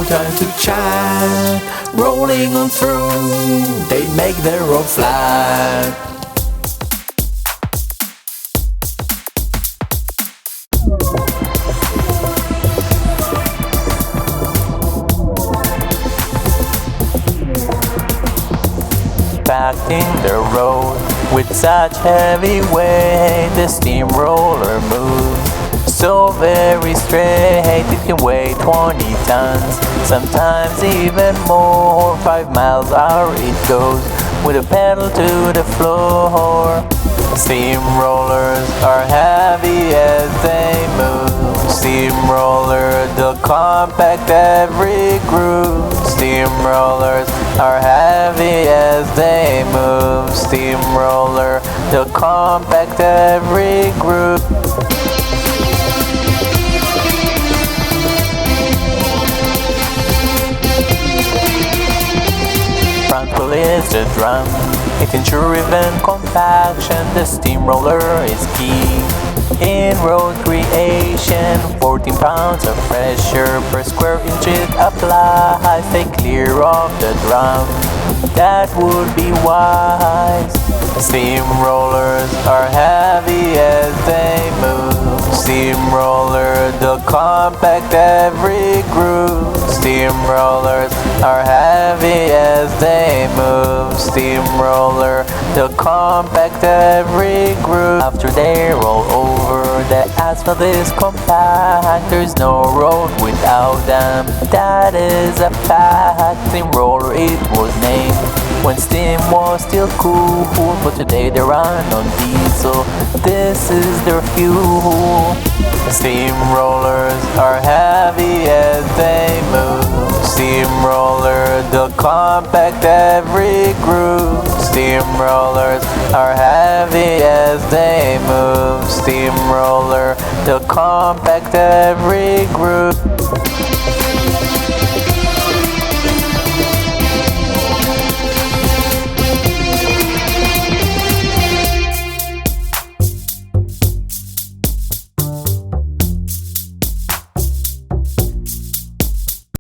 time to chat. Rolling on through, they make the road flat. Impacting the road with such heavy weight, the steamroller moves so very straight. It can weigh 20 tons, sometimes even more. 5 miles an hour it goes with a pedal to the floor. Steamrollers are heavy as they move. Steamroller, they'll compact every groove. Steamrollers are heavy as they move. Steamroller, they'll compact every groove. Front wheel is the drum, it ensures rhythmic compaction. The steamroller is key in road creation. 14 pounds of pressure per square inch it applies. Stay clear of the drum, that would be wise. Steamrollers are heavy as they move. Steamroller, they'll compact every groove. Steamrollers are heavy as they move. Steamroller, they'll compact every groove. After they roll over, the asphalt is compact. There's no road without them, that is a fact. Steamroller it was named when steam was still cool, but today they run on diesel, this is their fuel. Steamrollers are heavy as they move. Steamroller, they'll compact every groove. Steamrollers are heavy as they move. Steamroller, they'll compact every groove.